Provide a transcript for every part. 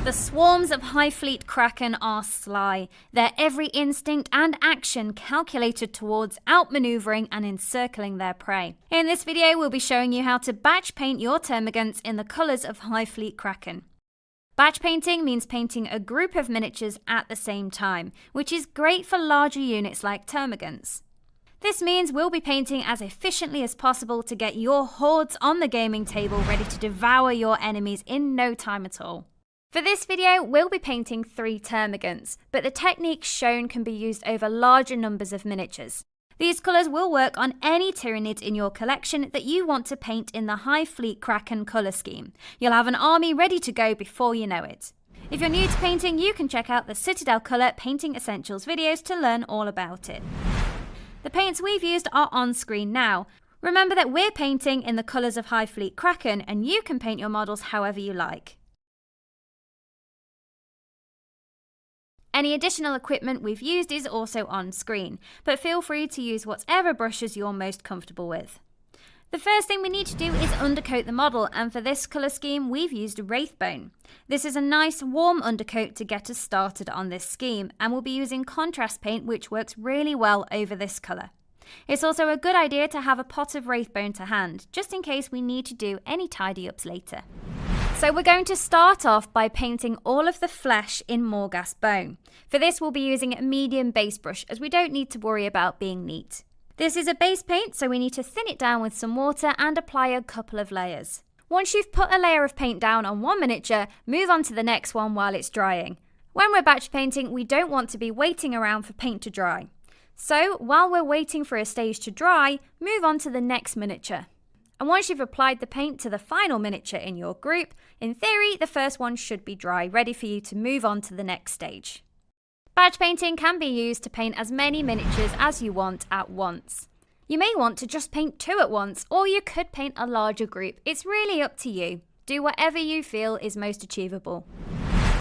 The swarms of High Fleet Kraken are sly, their every instinct and action calculated towards outmaneuvering and encircling their prey. In this video, we'll be showing you how to batch paint your termagants in the colours of High Fleet Kraken. Batch painting means painting a group of miniatures at the same time, which is great for larger units like termagants. This means we'll be painting as efficiently as possible to get your hordes on the gaming table ready to devour your enemies in no time at all. For this video, we'll be painting 3 termagants, but the techniques shown can be used over larger numbers of miniatures. These colours will work on any Tyranids in your collection that you want to paint in the High Fleet Kraken colour scheme. You'll have an army ready to go before you know it. If you're new to painting, you can check out the Citadel Colour Painting Essentials videos to learn all about it. The paints we've used are on screen now. Remember that we're painting in the colours of High Fleet Kraken, and you can paint your models however you like. Any additional equipment we've used is also on screen, but feel free to use whatever brushes you're most comfortable with. The first thing we need to do is undercoat the model, and for this colour scheme we've used Wraithbone. This is a nice warm undercoat to get us started on this scheme, and we'll be using contrast paint which works really well over this colour. It's also a good idea to have a pot of Wraithbone to hand, just in case we need to do any tidy-ups later. So we're going to start off by painting all of the flesh in Morghast bone. For this we'll be using a medium base brush, as we don't need to worry about being neat. This is a base paint, so we need to thin it down with some water and apply a couple of layers. Once you've put a layer of paint down on one miniature, move on to the next one while it's drying. When we're batch painting, we don't want to be waiting around for paint to dry. So while we're waiting for a stage to dry, move on to the next miniature. And once you've applied the paint to the final miniature in your group, in theory the first one should be dry, ready for you to move on to the next stage. Batch painting can be used to paint as many miniatures as you want at once. You may want to just paint 2 at once, or you could paint a larger group. It's really up to you. Do whatever you feel is most achievable.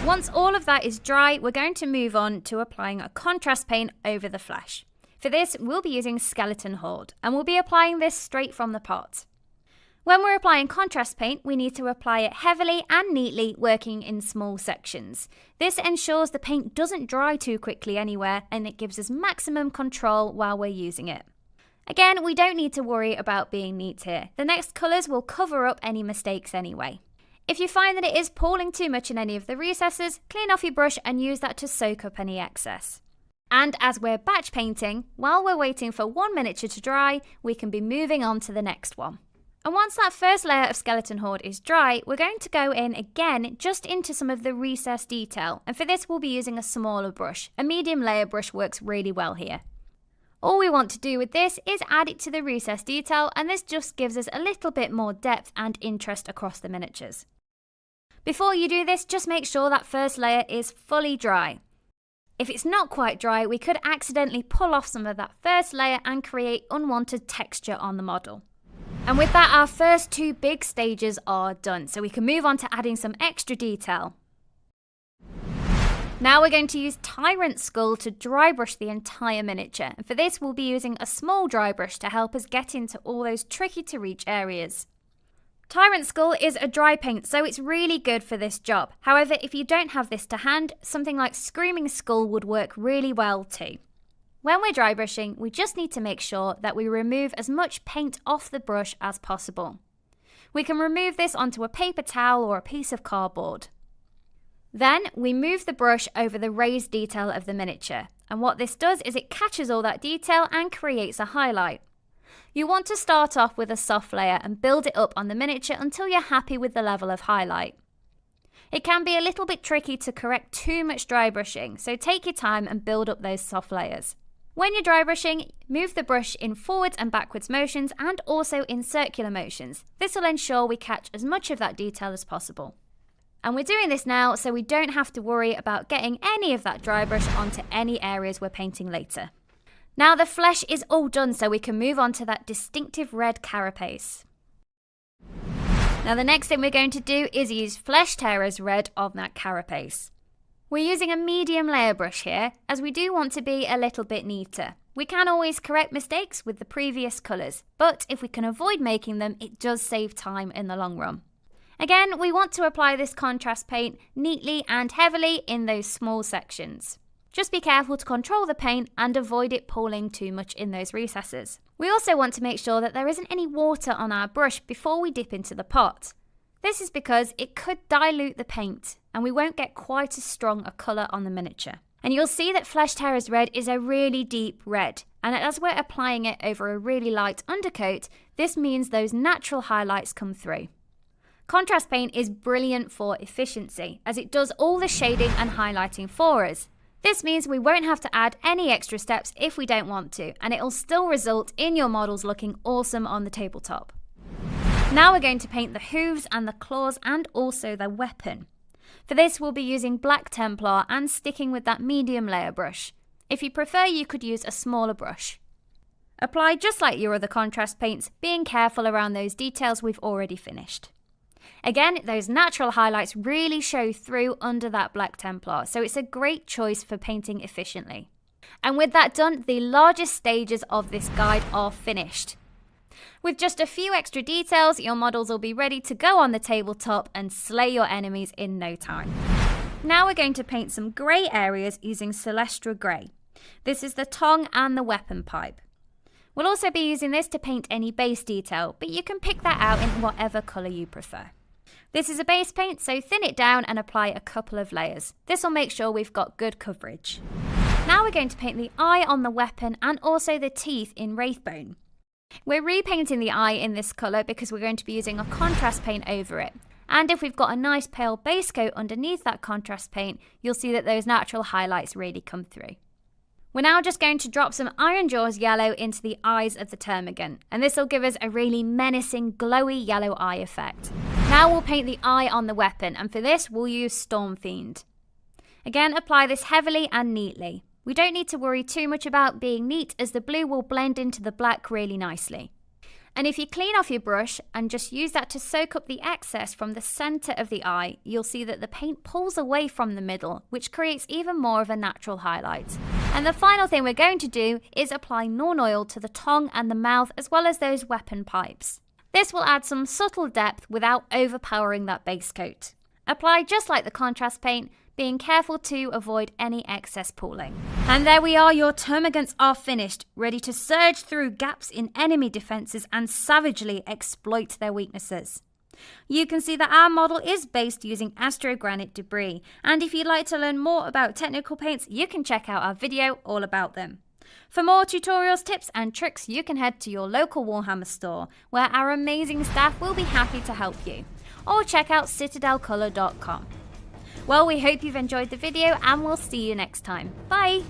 Once all of that is dry, we're going to move on to applying a contrast paint over the flesh. For this, we'll be using Skeleton Horde, and we'll be applying this straight from the pot. When we're applying contrast paint, we need to apply it heavily and neatly, working in small sections. This ensures the paint doesn't dry too quickly anywhere, and it gives us maximum control while we're using it. Again, we don't need to worry about being neat here. The next colours will cover up any mistakes anyway. If you find that it is pooling too much in any of the recesses, clean off your brush and use that to soak up any excess. And as we're batch painting, while we're waiting for one miniature to dry, we can be moving on to the next one. And once that first layer of Skeleton Horde is dry, we're going to go in again just into some of the recess detail, and for this we'll be using a smaller brush. A medium layer brush works really well here. All we want to do with this is add it to the recess detail, and this just gives us a little bit more depth and interest across the miniatures. Before you do this, just make sure that first layer is fully dry. If it's not quite dry, we could accidentally pull off some of that first layer and create unwanted texture on the model. And with that, our first 2 big stages are done, so we can move on to adding some extra detail. Now we're going to use Tyrant Skull to dry brush the entire miniature, and for this we'll be using a small dry brush to help us get into all those tricky to reach areas. Tyrant Skull is a dry paint, so it's really good for this job. However, if you don't have this to hand, something like Screaming Skull would work really well too. When we're dry brushing, we just need to make sure that we remove as much paint off the brush as possible. We can remove this onto a paper towel or a piece of cardboard. Then we move the brush over the raised detail of the miniature, and what this does is it catches all that detail and creates a highlight. You want to start off with a soft layer and build it up on the miniature until you're happy with the level of highlight. It can be a little bit tricky to correct too much dry brushing, so take your time and build up those soft layers. When you're dry brushing, move the brush in forwards and backwards motions and also in circular motions. This will ensure we catch as much of that detail as possible. And we're doing this now so we don't have to worry about getting any of that dry brush onto any areas we're painting later. Now the flesh is all done, so we can move on to that distinctive red carapace. Now the next thing we're going to do is use Flesh Tearer's red on that carapace. We're using a medium layer brush here, as we do want to be a little bit neater. We can always correct mistakes with the previous colours, but if we can avoid making them, it does save time in the long run. Again, we want to apply this contrast paint neatly and heavily in those small sections. Just be careful to control the paint and avoid it pooling too much in those recesses. We also want to make sure that there isn't any water on our brush before we dip into the pot. This is because it could dilute the paint and we won't get quite as strong a colour on the miniature. And you'll see that Flesh Terror's red is a really deep red, and as we're applying it over a really light undercoat, this means those natural highlights come through. Contrast paint is brilliant for efficiency, as it does all the shading and highlighting for us. This means we won't have to add any extra steps if we don't want to, and it'll still result in your models looking awesome on the tabletop. Now we're going to paint the hooves and the claws and also the weapon. For this we'll be using Black Templar and sticking with that medium layer brush. If you prefer, you could use a smaller brush. Apply just like your other contrast paints, being careful around those details we've already finished. Again, those natural highlights really show through under that Black Templar, so it's a great choice for painting efficiently. And with that done, the largest stages of this guide are finished. With just a few extra details, your models will be ready to go on the tabletop and slay your enemies in no time. Now we're going to paint some grey areas using Celestra Grey. This is the tongue and the weapon pipe. We'll also be using this to paint any base detail, but you can pick that out in whatever colour you prefer. This is a base paint, so thin it down and apply a couple of layers. This will make sure we've got good coverage. Now we're going to paint the eye on the weapon and also the teeth in Wraithbone. We're repainting the eye in this colour because we're going to be using a contrast paint over it. And if we've got a nice pale base coat underneath that contrast paint, you'll see that those natural highlights really come through. We're now just going to drop some Iron Jaws yellow into the eyes of the Termagant, and this will give us a really menacing glowy yellow eye effect. Now we'll paint the eye on the weapon, and for this we'll use Storm Fiend. Again, apply this heavily and neatly. We don't need to worry too much about being neat, as the blue will blend into the black really nicely. And if you clean off your brush and just use that to soak up the excess from the centre of the eye, you'll see that the paint pulls away from the middle, which creates even more of a natural highlight. And the final thing we're going to do is apply Norn Oil to the tongue and the mouth, as well as those weapon pipes. This will add some subtle depth without overpowering that base coat. Apply just like the contrast paint, being careful to avoid any excess pooling. And there we are, your Termagants are finished, ready to surge through gaps in enemy defences and savagely exploit their weaknesses. You can see that our model is based using Astrogranite debris, and if you'd like to learn more about technical paints, you can check out our video all about them. For more tutorials, tips and tricks, you can head to your local Warhammer store, where our amazing staff will be happy to help you, or check out citadelcolour.com. Well, we hope you've enjoyed the video and we'll see you next time. Bye!